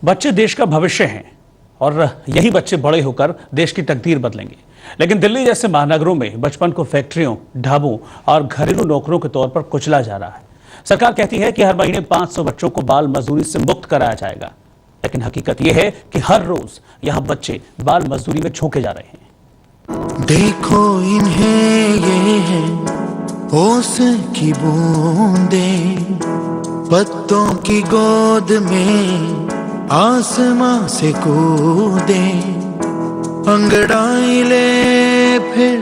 बच्चे देश का भविष्य हैं और यही बच्चे बड़े होकर देश की तकदीर बदलेंगे। लेकिन दिल्ली जैसे महानगरों में बचपन को फैक्ट्रियों, ढाबों और घरेलू नौकरों के तौर पर कुचला जा रहा है। सरकार कहती है कि हर महीने 500 बच्चों को बाल मजदूरी से मुक्त कराया जाएगा, लेकिन हकीकत यह है कि हर रोज यहां बच्चे बाल मजदूरी में झोंके जा रहे हैं। देखो इन्हें, ये है ओस की बूंदें, पत्तों की गोद में आसमां से कूदे, अंगड़ाई ले फिर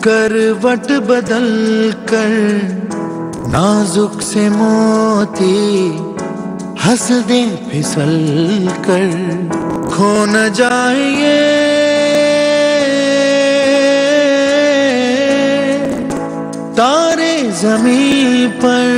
करवट बदल कर, नाजुक से मोती हंस दे फिसल कर, खो न जाए ये तारे जमीन पर।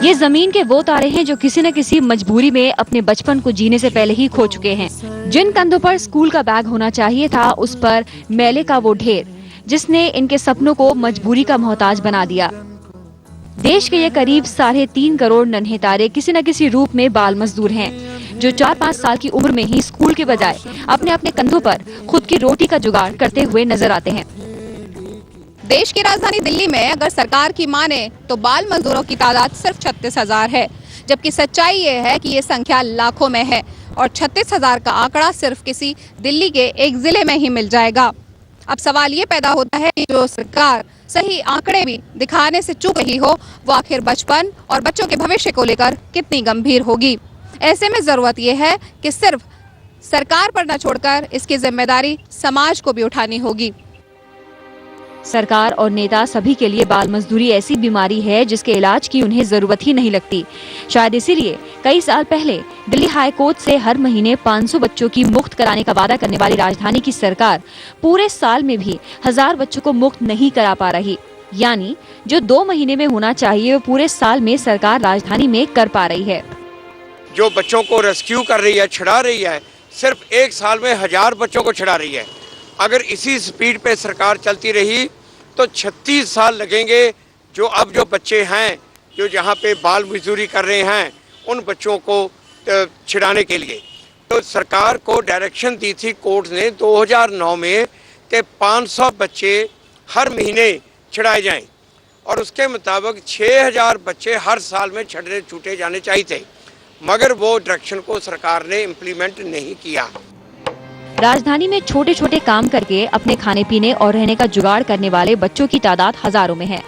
ये जमीन के वो तारे हैं जो किसी न किसी मजबूरी में अपने बचपन को जीने से पहले ही खो चुके हैं। जिन कंधों पर स्कूल का बैग होना चाहिए था, उस पर मैले का वो ढेर जिसने इनके सपनों को मजबूरी का मोहताज बना दिया। देश के ये करीब 3.5 करोड़ नन्हे तारे किसी न किसी रूप में बाल मजदूर हैं, जो 4-5 साल की उम्र में ही स्कूल के बजाय अपने अपने कंधों पर खुद की रोटी का जुगाड़ करते हुए नजर आते हैं। देश की राजधानी दिल्ली में अगर सरकार की माने तो बाल मजदूरों की तादाद सिर्फ 36,000 है, जबकि सच्चाई ये है कि ये संख्या लाखों में है और 36,000 का आंकड़ा सिर्फ किसी दिल्ली के एक जिले में ही मिल जाएगा। अब सवाल ये पैदा होता है कि जो सरकार सही आंकड़े भी दिखाने से चूक रही हो, वो आखिर बचपन और बच्चों के भविष्य को लेकर कितनी गंभीर होगी। ऐसे में जरूरत यह है कि सिर्फ सरकार पर न छोड़कर इसकी जिम्मेदारी समाज को भी उठानी होगी। सरकार और नेता सभी के लिए बाल मजदूरी ऐसी बीमारी है जिसके इलाज की उन्हें जरूरत ही नहीं लगती। शायद इसीलिए कई साल पहले दिल्ली हाई कोर्ट से हर महीने 500 बच्चों की मुक्त कराने का वादा करने वाली राजधानी की सरकार पूरे साल में भी 1000 बच्चों को मुक्त नहीं करा पा रही। यानी जो 2 महीने में होना चाहिए वो पूरे साल में सरकार राजधानी में कर पा रही है। जो बच्चों को रेस्क्यू कर रही है, छिड़ा रही है, सिर्फ 1 साल में 1000 बच्चों को छिड़ा रही है। अगर इसी स्पीड पे सरकार चलती रही तो 36 साल लगेंगे जो बच्चे हैं जो जहाँ पे बाल मजदूरी कर रहे हैं उन बच्चों को छिड़ाने के लिए। तो सरकार को डायरेक्शन दी थी कोर्ट ने 2009 में कि 500 बच्चे हर महीने छिड़ाए जाएं और उसके मुताबिक 6000 बच्चे हर साल में छूटे जाने चाहिए थे, मगर वो डायरेक्शन को सरकार ने इम्प्लीमेंट नहीं किया। राजधानी में छोटे छोटे काम करके अपने खाने पीने और रहने का जुगाड़ करने वाले बच्चों की तादाद हजारों में है।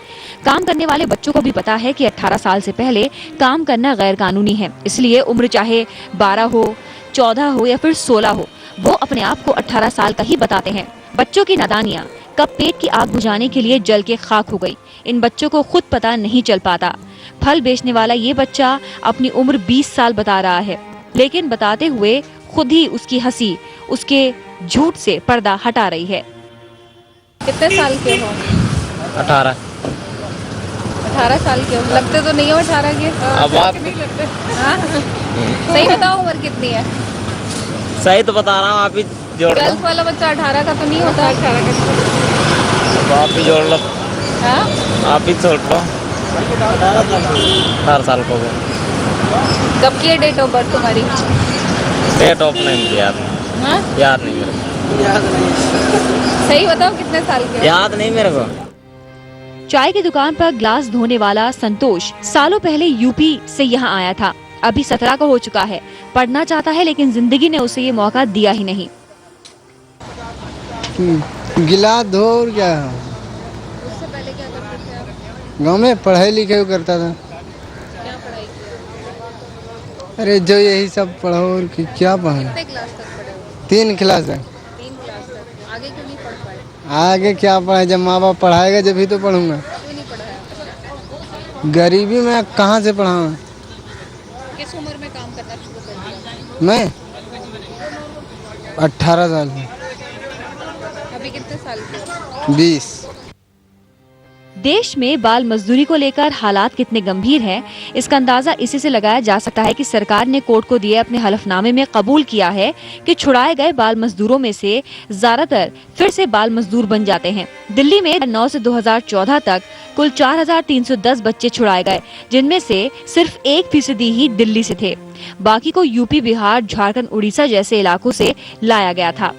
काम करने वाले बच्चों को भी पता है कि 18 साल से पहले काम करना गैर कानूनी है, इसलिए उम्र चाहे 12 हो, 14 हो या फिर 16 हो, वो अपने आप को 18 साल का ही बताते हैं। बच्चों की नादानियाँ कब पेट की आग बुझाने के लिए जल के खाक हो गई, इन बच्चों को खुद पता नहीं चल पाता। फल बेचने वाला ये बच्चा अपनी उम्र 20 साल बता रहा है, लेकिन बताते हुए खुद ही उसकी हंसी उसके झूठ से पर्दा हटा रही है। कितने साल के हो? 18 साल के हो। लगते तो नहीं हो 18 के। अब आप नहीं लगते। हाँ? सही बताओ उम्र कितनी है? सही तो बता रहा हूँ, आप ही जोड़ लो। गर्ल्स वाला बच्चा 18 का तो नहीं होता। 18 का आप ही जोड़ लो। हाँ? आप ही जोड़ लो। 18 साल को कब की है डेट ऑफ बर्थ तुम्हारी? डेट ऑफ नहीं याद नहीं। हाँ? याद नहीं मेरे को। याद नहीं। सही बताओ कितने साल के हो? याद नहीं मेरे को। चाय की दुकान पर ग्लास धोने वाला संतोष सालों पहले यूपी से यहाँ आया था। अभी 17 का हो चुका है। पढ़ना चाहता है लेकिन जिंदगी ने उसे ये मौका दिया ही नहीं। गिलास धो और क्या, उससे पहले क्या करते थे आप? गाँव में पढ़ाई लिखाई करता था। क्या पढ़ाई की? अरे जो यही सब पढ़ो और क्या पढ़ा। कितने क्लास तक पढ़े हो? 3 क्लास है। 3 क्लास तक। आगे क्यों नहीं पढ़ पाए? आगे क्या पढ़ाए, जब माँ बाप पढ़ाएगा जब ही तो पढ़ूंगा। क्यों नहीं पढ़ाया? गरीबी में कहाँ से पढ़ाऊँ। किस उम्र में काम करना शुरू कर दिया? मैं 18 साल में। अभी कितने साल के हो? 20। देश में बाल मजदूरी को लेकर हालात कितने गंभीर हैं, इसका अंदाजा इसी से लगाया जा सकता है कि सरकार ने कोर्ट को दिए अपने हलफनामे में कबूल किया है कि छुड़ाए गए बाल मजदूरों में से ज्यादातर फिर से बाल मजदूर बन जाते हैं। दिल्ली में 9 से 2014 तक कुल 4,310 बच्चे छुड़ाए गए, जिनमें से सिर्फ 1% ही दिल्ली से थे। बाकी को यूपी, बिहार, झारखंड, उड़ीसा जैसे इलाकों से लाया गया था।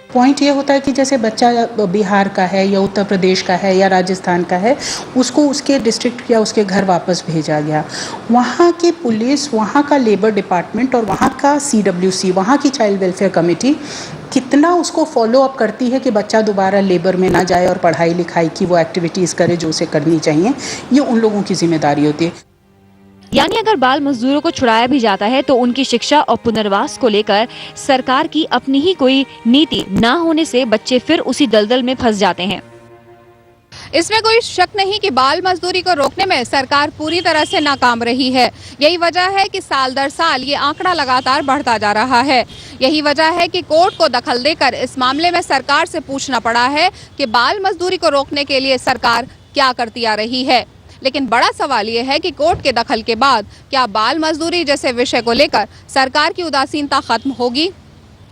पॉइंट ये होता है कि जैसे बच्चा बिहार का है या उत्तर प्रदेश का है या राजस्थान का है, उसको उसके डिस्ट्रिक्ट या उसके घर वापस भेजा गया। वहाँ की पुलिस, वहाँ का लेबर डिपार्टमेंट और वहाँ का CWC, वहाँ की चाइल्ड वेलफेयर कमेटी कितना उसको फॉलो अप करती है कि बच्चा दोबारा लेबर में ना जाए और पढ़ाई लिखाई की वो एक्टिविटीज़ करे जो उसे करनी चाहिए, ये उन लोगों की जिम्मेदारी होती है। यानी अगर बाल मजदूरों को छुड़ाया भी जाता है तो उनकी शिक्षा और पुनर्वास को लेकर सरकार की अपनी ही कोई नीति ना होने से बच्चे फिर उसी दलदल में फंस जाते हैं। इसमें कोई शक नहीं कि बाल मजदूरी को रोकने में सरकार पूरी तरह से नाकाम रही है। यही वजह है कि साल दर साल ये आंकड़ा लगातार बढ़ता जा रहा है। यही वजह है कि कोर्ट को दखल देकर इस मामले में सरकार से पूछना पड़ा है कि बाल मजदूरी को रोकने के लिए सरकार क्या करती आ रही है। लेकिन बड़ा सवाल ये है कि कोर्ट के दखल के बाद क्या बाल मजदूरी जैसे विषय को लेकर सरकार की उदासीनता खत्म होगी?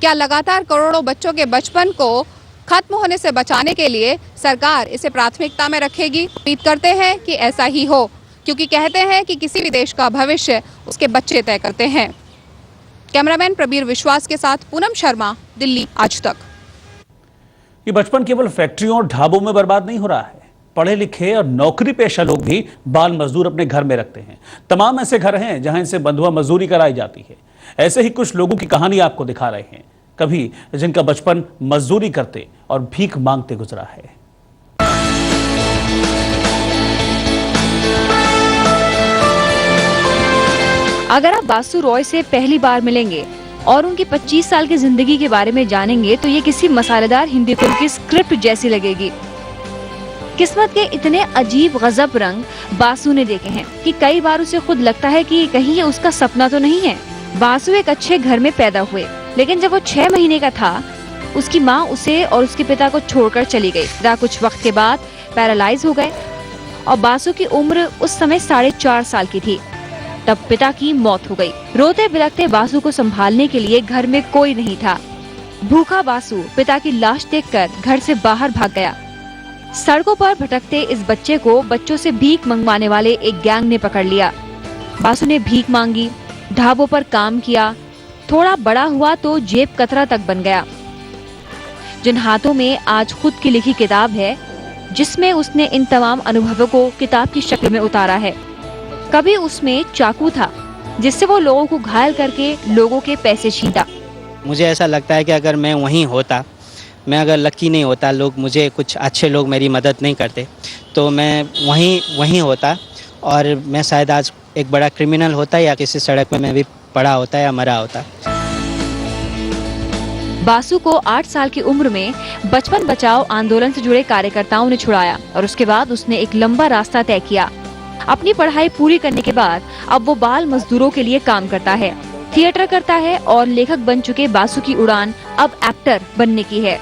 क्या लगातार करोड़ों बच्चों के बचपन को खत्म होने से बचाने के लिए सरकार इसे प्राथमिकता में रखेगी? उम्मीद करते हैं कि ऐसा ही हो, क्योंकि कहते हैं कि किसी भी देश का भविष्य उसके बच्चे तय करते हैं। कैमरामैन प्रबीर विश्वास के साथ पूनम शर्मा, दिल्ली आज तक। ये बचपन केवल फैक्ट्रियों और ढाबों में बर्बाद नहीं हो रहा है। पढ़े लिखे और नौकरी पेशा लोग भी बाल मजदूर अपने घर में रखते हैं। तमाम ऐसे घर हैं जहां इनसे बंधुआ मजदूरी कराई जाती है। ऐसे ही कुछ लोगों की कहानी आपको दिखा रहे हैं, कभी जिनका बचपन मजदूरी करते और भीख मांगते गुजरा है। अगर आप बासु रॉय से पहली बार मिलेंगे और उनकी 25 साल की जिंदगी के बारे में जानेंगे तो ये किसी मसालेदार हिंदी फिल्म की स्क्रिप्ट जैसी लगेगी। किस्मत के इतने अजीब गजब रंग बासु ने देखे हैं कि कई बार उसे खुद लगता है कि कहीं ये उसका सपना तो नहीं है। बासु एक अच्छे घर में पैदा हुए, लेकिन जब वो 6 महीने का था उसकी माँ उसे और उसके पिता को छोड़कर चली गई। पिता कुछ वक्त के बाद पैरालाइज हो गए और बासु की उम्र उस समय 4.5 साल की थी। तब पिता की मौत हो गई। रोते बिलखते बासु को संभालने के लिए घर में कोई नहीं था। भूखा बासु पिता की लाश देखकर घर से बाहर भाग गया। सड़कों पर भटकते इस बच्चे को बच्चों से भीख मंगवाने वाले एक गैंग ने पकड़ लिया। बासु ने भीख मांगी, ढाबों पर काम किया, थोड़ा बड़ा हुआ तो जेब कतरा तक बन गया। जिन हाथों में आज खुद की लिखी किताब है, जिसमें उसने इन तमाम अनुभवों को किताब की शक्ल में उतारा है। कभी उसमें चाकू था जिससे वो लोगों को घायल करके लोगों के पैसे छीनता। मुझे ऐसा लगता है कि अगर मैं वहीं होता, मैं अगर लकी नहीं होता, लोग मुझे कुछ अच्छे लोग मेरी मदद नहीं करते, तो मैं वहीं होता और मैं शायद आज एक बड़ा क्रिमिनल होता या किसी सड़क में मैं भी पड़ा होता या मरा होता। बासु को 8 साल की उम्र में बचपन बचाओ आंदोलन से जुड़े कार्यकर्ताओं ने छुड़ाया और उसके बाद उसने एक लंबा रास्ता तय किया। अपनी पढ़ाई पूरी करने के बाद अब वो बाल मजदूरों के लिए काम करता है, थिएटर करता है और लेखक बन चुके बासु की उड़ान अब एक्टर बनने की है।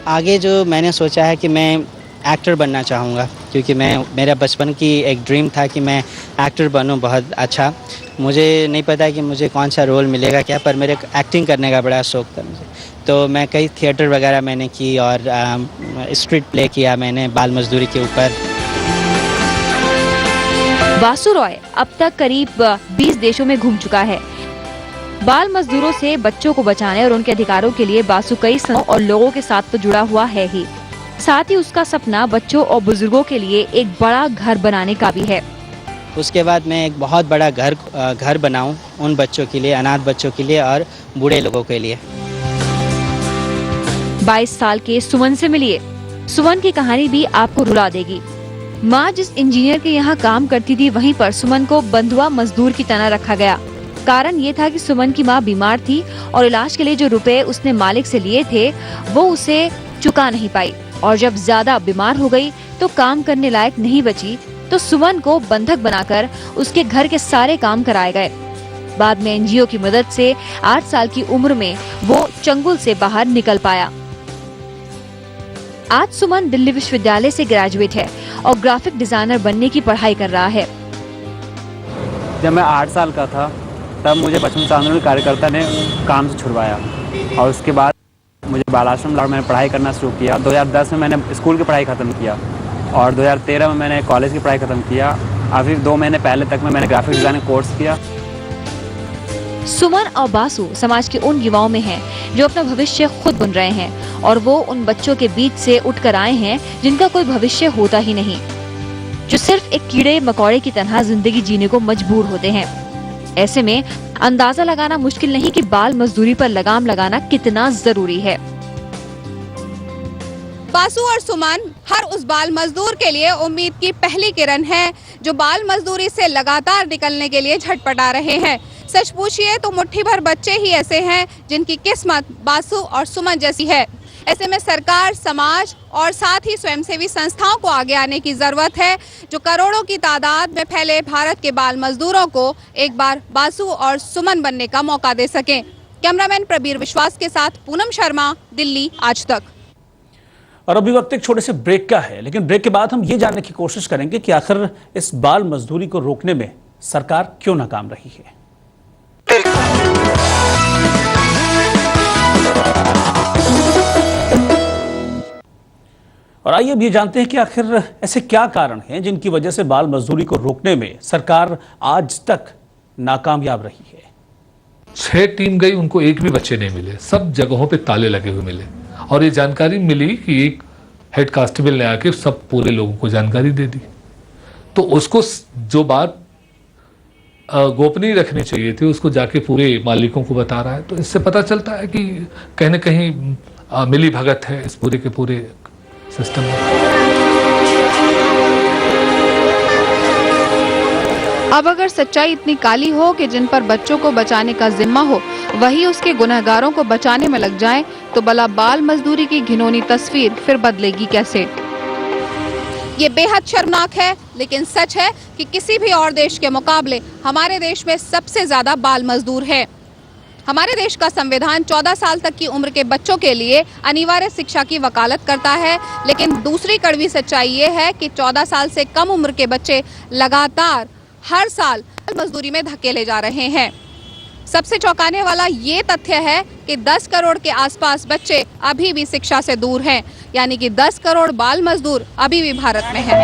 आगे जो मैंने सोचा है कि मैं एक्टर बनना चाहूँगा, क्योंकि मेरा बचपन की एक ड्रीम था कि मैं एक्टर बनूँ बहुत अच्छा। मुझे नहीं पता कि मुझे कौन सा रोल मिलेगा क्या, पर मेरे एक्टिंग करने का बड़ा शौक था मुझे। तो मैं कई थिएटर वगैरह मैंने की और स्ट्रीट प्ले किया मैंने बाल मजदूरी के ऊपर। बासु रॉय अब तक करीब 20 देशों में घूम चुका है। बाल मजदूरों से बच्चों को बचाने और उनके अधिकारों के लिए बासु कई संस्थाओं और लोगों के साथ तो जुड़ा हुआ है ही, साथ ही उसका सपना बच्चों और बुजुर्गों के लिए एक बड़ा घर बनाने का भी है। उसके बाद मैं एक बहुत बड़ा घर बनाऊं उन बच्चों के लिए, अनाथ बच्चों के लिए और बूढ़े लोगों के लिए। 22 साल के सुमन से मिलिए। सुमन की कहानी भी आपको रुला देगी। माँ जिस इंजीनियर के यहाँ काम करती थी, वहीं पर सुमन को बंधुआ मजदूर की तरह रखा गया। कारण ये था कि सुमन की माँ बीमार थी और इलाज के लिए जो रुपए उसने मालिक से लिए थे वो उसे चुका नहीं पाई, और जब ज्यादा बीमार हो गई तो काम करने लायक नहीं बची, तो सुमन को बंधक बनाकर उसके घर के सारे काम कराए गए। बाद में एनजीओ की मदद से 8 साल की उम्र में वो चंगुल से बाहर निकल पाया। आज सुमन दिल्ली विश्वविद्यालय से ग्रेजुएट है और ग्राफिक डिजाइनर बनने की पढ़ाई कर रहा है। जब मैं 8 साल का था तब मुझे बचपन आंदोलन कार्यकर्ता ने काम से छुड़वाया और उसके बाद मुझे बाल आश्रम लाहौर मैंने पढ़ाई करना शुरू किया। 2010 में मैंने स्कूल की पढ़ाई ख़त्म किया और 2013 में मैंने कॉलेज की पढ़ाई ख़त्म किया। अभी 2 महीने पहले तक में मैंने ग्राफिक डिज़ाइनिंग कोर्स किया। सुमन और बासु समाज के उन युवाओं में हैं जो अपना भविष्य खुद बुन रहे हैं और वो उन बच्चों के बीच से उठकर आए हैं जिनका कोई भविष्य होता ही नहीं, जो सिर्फ एक कीड़े मकोड़े की तरह जिंदगी जीने को मजबूर होते हैं। ऐसे में अंदाजा लगाना मुश्किल नहीं कि बाल मजदूरी पर लगाम लगाना कितना जरूरी है। बासु और सुमन हर उस बाल मजदूर के लिए उम्मीद की पहली किरण है जो बाल मजदूरी से लगातार निकलने के लिए झटपटा रहे हैं। सच पूछिए तो मुट्ठी भर बच्चे ही ऐसे हैं जिनकी किस्मत बासु और सुमन जैसी है। ऐसे में सरकार, समाज और साथ ही स्वयंसेवी संस्थाओं को आगे आने की जरूरत है जो करोड़ों की तादाद में फैले भारत के बाल मजदूरों को एक बार बासु और सुमन बनने का मौका दे सकें। कैमरामैन प्रबीर विश्वास के साथ पूनम शर्मा, दिल्ली आज तक। और अभी वक्त एक छोटे से ब्रेक का है, लेकिन ब्रेक के बाद हम ये जानने की कोशिश करेंगे कि आखिर इस बाल मजदूरी को रोकने में सरकार क्यों नाकाम रही है। और आइए अब ये जानते हैं कि आखिर ऐसे क्या कारण हैं जिनकी वजह से बाल मजदूरी को रोकने में सरकार आज तक नाकामयाब रही है। 6 टीम गई, उनको एक भी बच्चे नहीं मिले, सब जगहों पे ताले लगे हुए मिले और ये जानकारी मिली कि एक हेड कांस्टेबल ने आके सब पूरे लोगों को जानकारी दे दी। तो उसको जो बात गोपनीय रखनी चाहिए थी उसको जाके पूरे मालिकों को बता रहा है। तो इससे पता चलता है कि कहीं न कहीं मिली भगत है इस पूरे के पूरे सिस्टम में। अब अगर सच्चाई इतनी काली हो कि जिन पर बच्चों को बचाने का जिम्मा हो वही उसके गुनहगारों को बचाने में लग जाएं, तो भला बाल मजदूरी की घिनौनी तस्वीर फिर बदलेगी कैसे। ये बेहद शर्मनाक है, लेकिन सच है कि किसी भी और देश के मुकाबले हमारे देश में सबसे ज्यादा बाल मजदूर है। हमारे देश का संविधान 14 साल तक की उम्र के बच्चों के लिए अनिवार्य शिक्षा की वकालत करता है, लेकिन दूसरी कड़वी सच्चाई ये है कि 14 साल से कम उम्र के बच्चे लगातार हर साल मजदूरी में धकेले जा रहे हैं। सबसे चौंकाने वाला ये तथ्य है कि 10 करोड़ के आसपास बच्चे अभी भी शिक्षा से दूर हैं, यानी कि 10 करोड़ बाल मजदूर अभी भी भारत में हैं।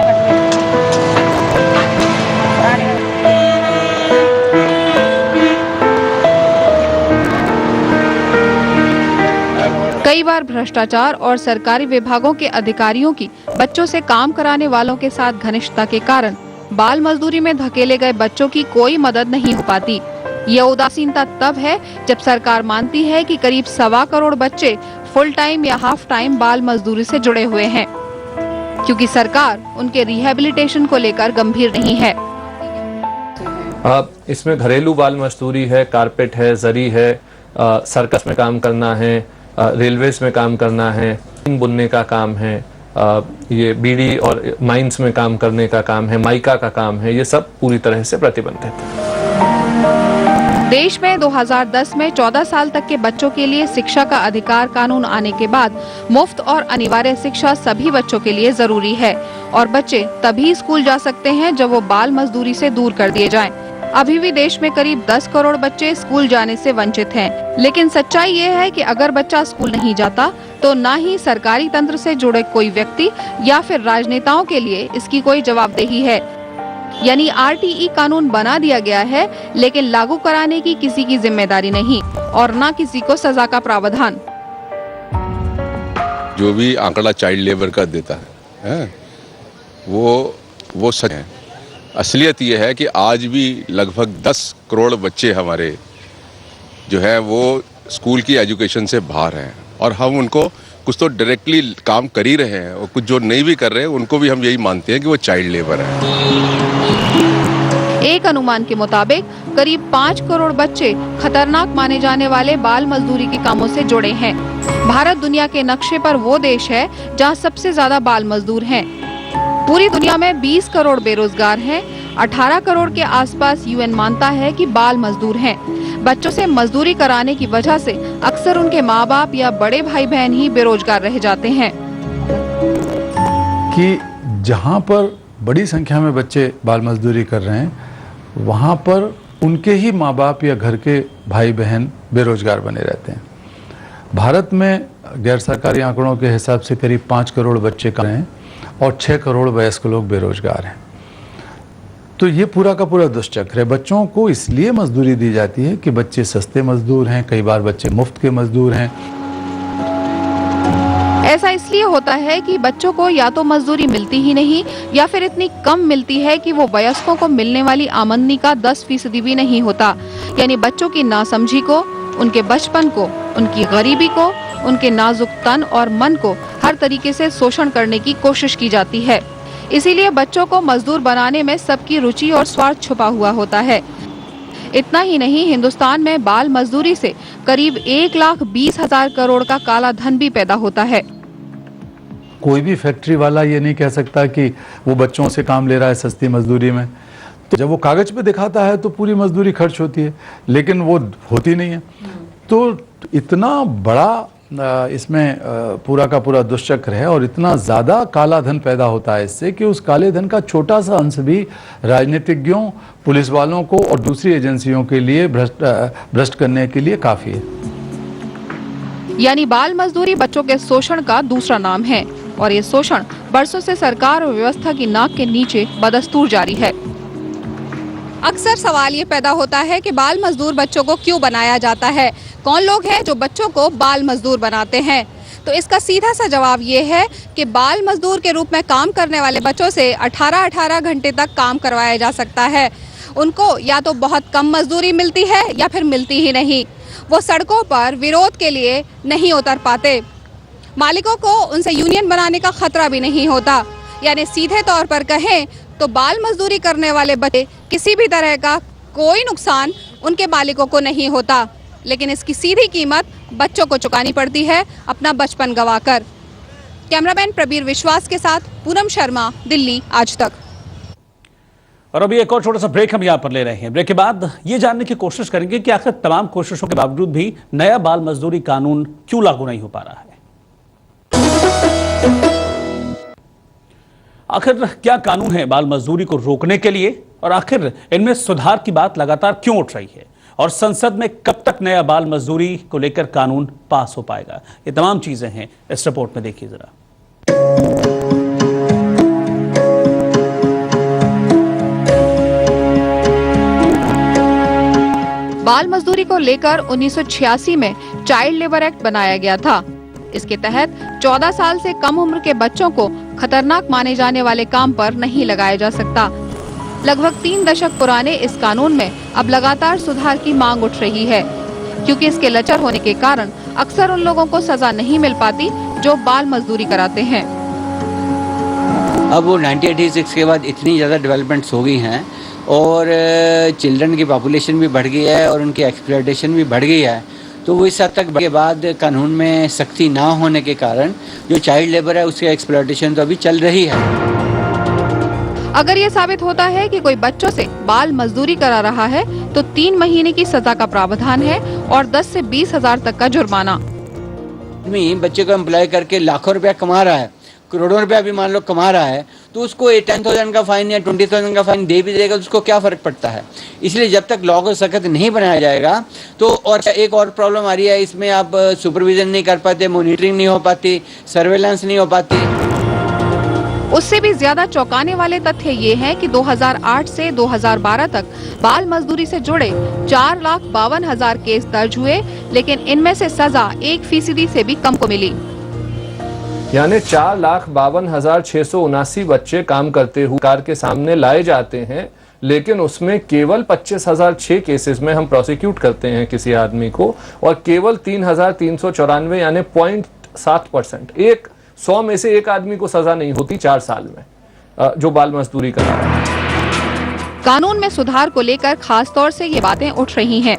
कई बार भ्रष्टाचार और सरकारी विभागों के अधिकारियों की बच्चों से काम कराने वालों के साथ घनिष्ठता के कारण बाल मजदूरी में धकेले गए बच्चों की कोई मदद नहीं हो पाती। यह उदासीनता तब है जब सरकार मानती है कि करीब 1.25 करोड़ बच्चे फुल टाइम या हाफ टाइम बाल मजदूरी से जुड़े हुए हैं, क्योंकि सरकार उनके रिहेबिलिटेशन को लेकर गंभीर नहीं है। इसमें घरेलू बाल मजदूरी है, कारपेट है, जरी है, सर्कस में काम करना है, रेलवेज में काम करना है, बुनने का काम है, ये बीड़ी और माइंस में काम करने का काम है, माइका का काम है, ये सब पूरी तरह से प्रतिबंधित है। देश में 2010 में 14 साल तक के बच्चों के लिए शिक्षा का अधिकार कानून आने के बाद मुफ्त और अनिवार्य शिक्षा सभी बच्चों के लिए जरूरी है और बच्चे तभी स्कूल जा सकते हैं जब वो बाल मजदूरी से दूर कर दिए जाएं। अभी भी देश में करीब 10 करोड़ बच्चे स्कूल जाने से वंचित हैं, लेकिन सच्चाई ये है कि अगर बच्चा स्कूल नहीं जाता तो ना ही सरकारी तंत्र से जुड़े कोई व्यक्ति या फिर राजनेताओं के लिए इसकी कोई जवाबदेही है। यानी आरटीई कानून बना दिया गया है, लेकिन लागू कराने की किसी की जिम्मेदारी नहीं और ना किसी को सजा का प्रावधान। जो भी आंकड़ा चाइल्ड लेबर का देता है वो सच है। असलियत ये है कि आज भी लगभग 10 करोड़ बच्चे हमारे जो है वो स्कूल की एजुकेशन से बाहर हैं और हम उनको कुछ तो डायरेक्टली काम कर ही रहे हैं और कुछ जो नहीं भी कर रहे हैं उनको भी हम यही मानते हैं कि वो चाइल्ड लेबर है। एक अनुमान के मुताबिक करीब 5 करोड़ बच्चे खतरनाक माने जाने वाले बाल मजदूरी के कामों से जुड़े हैं। भारत दुनिया के नक्शे पर वो देश है जहां सबसे ज्यादा बाल मजदूर हैं। पूरी दुनिया में 20 करोड़ बेरोजगार हैं। 18 करोड़ के आसपास यूएन मानता है कि बाल मजदूर हैं। बच्चों से मजदूरी कराने की वजह से अक्सर उनके माँ बाप या बड़े भाई बहन ही बेरोजगार रह जाते हैं। कि जहाँ पर बड़ी संख्या में बच्चे बाल मजदूरी कर रहे हैं वहाँ पर उनके ही माँ बाप या घर के भाई बहन बेरोजगार बने रहते हैं। भारत में गैर सरकारी आंकड़ों के हिसाब से करीब 5 करोड़ बच्चे कर रहे हैं और 6 करोड़ वयस्क लोग बेरोजगार हैं। तो ये पूरा का पूरा दुष्चक्र है। बच्चों को इसलिए मजदूरी दी जाती है कि बच्चे सस्ते मजदूर हैं, कई बार बच्चे मुफ्त के मजदूर हैं। ऐसा इसलिए होता है कि बच्चों को या तो मजदूरी मिलती ही नहीं या फिर इतनी कम मिलती है कि वो वयस्कों को मिलने वाली आमदनी का 10% भी नहीं होता। यानी बच्चों की नासमझी को, उनके बचपन को, उनकी गरीबी को, उनके नाजुक तन और मन को हर तरीके से शोषण करने की कोशिश की जाती है। इसीलिए बच्चों को मजदूर बनाने में सबकी रुचि और स्वार्थ छुपा हुआ होता है। इतना ही नहीं, हिंदुस्तान में बाल मजदूरी से करीब 1,20,000 करोड़ का काला धन भी पैदा होता है। कोई भी फैक्ट्री वाला ये नहीं कह सकता कि वो बच्चों से काम ले रहा है सस्ती मजदूरी में। तो जब वो कागज पे दिखाता है तो पूरी मजदूरी खर्च होती है, लेकिन वो होती नहीं है। तो इतना बड़ा इसमें पूरा का पूरा दुष्चक्र है और इतना ज़्यादा काला धन पैदा होता है इससे कि उस काले धन का छोटा सा अंश भी राजनीतिज्ञों, पुलिस वालों को और दूसरी एजेंसियों के लिए भ्रष्ट करने के लिए काफ़ी है। यानी बाल मजदूरी बच्चों के शोषण का दूसरा नाम है और ये शोषण बरसों से सरकार और व्यवस्था की नाक के नीचे बदस्तूर जारी है। अक्सर सवाल ये पैदा होता है कि बाल मजदूर बच्चों को क्यों बनाया जाता है, कौन लोग हैं जो बच्चों को बाल मजदूर बनाते हैं। तो इसका सीधा सा जवाब ये है कि बाल मजदूर के रूप में काम करने वाले बच्चों से 18-18 घंटे तक काम करवाया जा सकता है। उनको या तो बहुत कम मजदूरी मिलती है या फिर मिलती ही नहीं। वो सड़कों पर विरोध के लिए नहीं उतर पाते। मालिकों को उनसे यूनियन बनाने का खतरा भी नहीं होता। यानी सीधे तौर पर कहें तो बाल मजदूरी करने वाले बच्चे किसी भी तरह का कोई नुकसान उनके मालिकों को नहीं होता, लेकिन इसकी सीधी कीमत बच्चों को चुकानी पड़ती है अपना बचपन गंवाकर। कैमरामैन प्रबीर विश्वास के साथ पूनम शर्मा, दिल्ली आज तक। और अभी एक और छोटा सा ब्रेक हम यहाँ पर ले रहे हैं। ब्रेक के बाद ये जानने की कोशिश करेंगे कि आखिर तमाम कोशिशों के बावजूद भी नया बाल मजदूरी कानून क्यों लागू नहीं हो पा रहा है। आखिर क्या कानून है बाल मजदूरी को रोकने के लिए और आखिर इनमें सुधार की बात लगातार क्यों उठ रही है और संसद में कब तक नया बाल मजदूरी को लेकर कानून पास हो पाएगा, ये तमाम चीजें हैं इस रिपोर्ट में। देखिए जरा। बाल मजदूरी को लेकर 1986 में चाइल्ड लेबर एक्ट बनाया गया था। इसके तहत 14 साल से कम उम्र के बच्चों को खतरनाक माने जाने वाले काम पर नहीं लगाया जा सकता। लगभग 3 दशक पुराने इस कानून में अब लगातार सुधार की मांग उठ रही है, क्योंकि इसके लचर होने के कारण अक्सर उन लोगों को सजा नहीं मिल पाती जो बाल मजदूरी कराते हैं। अब वो 1986 के बाद इतनी ज़्यादा डेवलपमेंट्स हो गई हैं और चिल्ड्रन की पॉपुलेशन भी बढ़ गई है और उनकी एक्सप्लॉयटेशन भी बढ़ गई है। तो वो इस हद तक के बाद कानून में सख्ती ना होने के कारण जो चाइल्ड लेबर है उसकी एक्सप्लॉयटेशन तो अभी चल रही है। अगर ये साबित होता है कि कोई बच्चों से बाल मजदूरी करा रहा है तो 3 महीने की सजा का प्रावधान है और 10 से 20 हजार तक का जुर्माना। बच्चे को एम्प्लॉय करके लाखों रुपया कमा रहा है, करोड़ों रुपया भी मान लो कमा रहा है, तो उसको 10,000 का फाइन या 20,000 का फाइन दे भी देगा तो उसको क्या फ़र्क पड़ता है। इसलिए जब तक लॉ को सख्त नहीं बनाया जाएगा तो और एक और प्रॉब्लम आ रही है इसमें, आप सुपरविजन नहीं कर पाते, मॉनिटरिंग नहीं हो पाती, सर्वेलेंस नहीं हो पाती। उससे भी ज्यादा चौंकाने वाले तथ्य ये हैं कि 2008 से 2012 तक बाल मजदूरी से जुड़े 4,52,000 केस दर्ज हुए, लेकिन इनमें से सजा 1% से भी कम को मिली। यानी 4,52,679 बच्चे काम करते हुए सरकार के सामने लाए जाते हैं, लेकिन उसमें केवल 25,006 केसेस में हम प्रोसिक्यूट करते हैं किसी आदमी को और केवल 3,394 यानी 0.7%, 100 में से एक आदमी को सजा नहीं होती 4 साल में जो बाल मजदूरी कर रहा है। कानून में सुधार को लेकर खास तौर से ये बातें उठ रही हैं।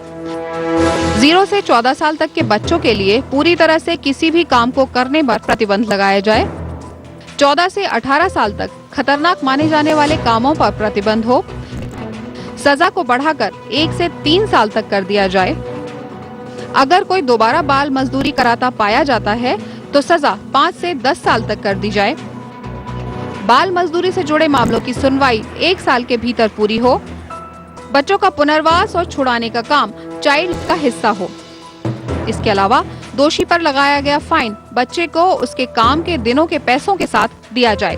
0 से 14 साल तक के बच्चों के लिए पूरी तरह से किसी भी काम को करने पर प्रतिबंध लगाया जाए। 14 से 18 साल तक खतरनाक माने जाने वाले कामों पर प्रतिबंध हो। सजा को बढ़ाकर 1 से 3 साल तक कर दिया जाए। अगर कोई दोबारा बाल मजदूरी कराता पाया जाता है तो सजा 5 से 10 साल तक कर दी जाए। बाल मजदूरी से जुड़े मामलों की सुनवाई 1 साल के भीतर पूरी हो, बच्चों का पुनर्वास और छुड़ाने का काम चाइल्ड का हिस्सा हो। इसके अलावा दोषी पर लगाया गया फाइन बच्चे को उसके काम के दिनों के पैसों के साथ दिया जाए।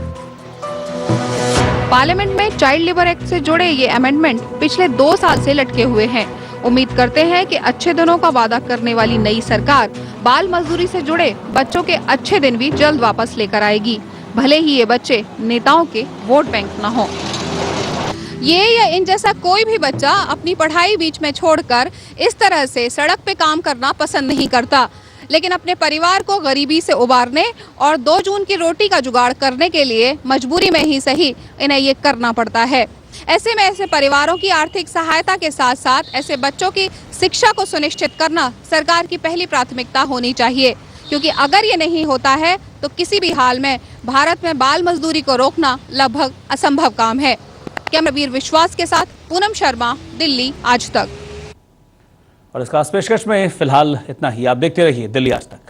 पार्लियामेंट में चाइल्ड लेबर एक्ट से जुड़े ये अमेंडमेंट पिछले 2 साल से लटके हुए हैं। उम्मीद करते हैं कि अच्छे दिनों का वादा करने वाली नई सरकार बाल मजदूरी से जुड़े बच्चों के अच्छे दिन भी जल्द वापस लेकर आएगी, भले ही ये बच्चे नेताओं के वोट बैंक न हो। ये या इन जैसा कोई भी बच्चा अपनी पढ़ाई बीच में छोड़कर इस तरह से सड़क पे काम करना पसंद नहीं करता, लेकिन अपने परिवार को गरीबी से उबारने और 2 जून की रोटी का जुगाड़ करने के लिए मजबूरी में ही सही इन्हें ये करना पड़ता है। ऐसे में ऐसे परिवारों की आर्थिक सहायता के साथ साथ ऐसे बच्चों की शिक्षा को सुनिश्चित करना सरकार की पहली प्राथमिकता होनी चाहिए, क्योंकि अगर ये नहीं होता है तो किसी भी हाल में भारत में बाल मजदूरी को रोकना लगभग असंभव काम है। कैमरावीर विश्वास के साथ पूनम शर्मा, दिल्ली आज तक। और इस खास पेशकश में फिलहाल इतना ही। आप देखते रहिए दिल्ली आज तक।